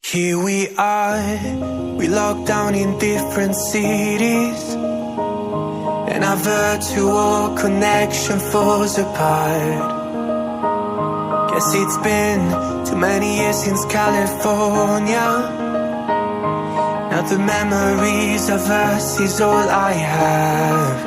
Here we are, we locked down in different cities, and our virtual connection falls apart. Guess it's been too many years since California. Now the memories of us is all I have.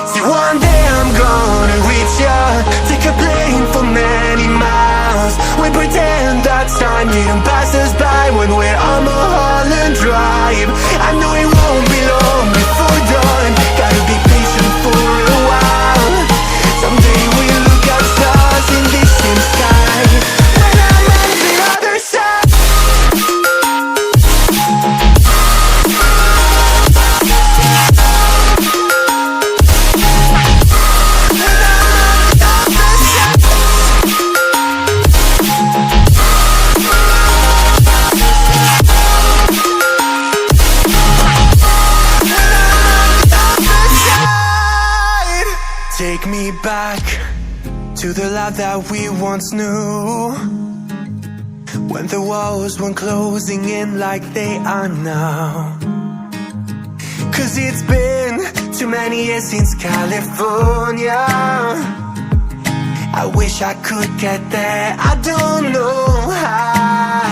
See, one day I'm gonna reach ya, take a plane for many miles. We pretend that time didn't pass us by when we're on Mulholland Drive. I know it won't be long before dawn, gotta be patient for a while. Someday we'll look at stars in distant sky when I'm on the other side. Take me back to the life that we once knew, when the walls weren't closing in like they are now. Cause it's been too many years since California. I wish I could get there, I don't know how.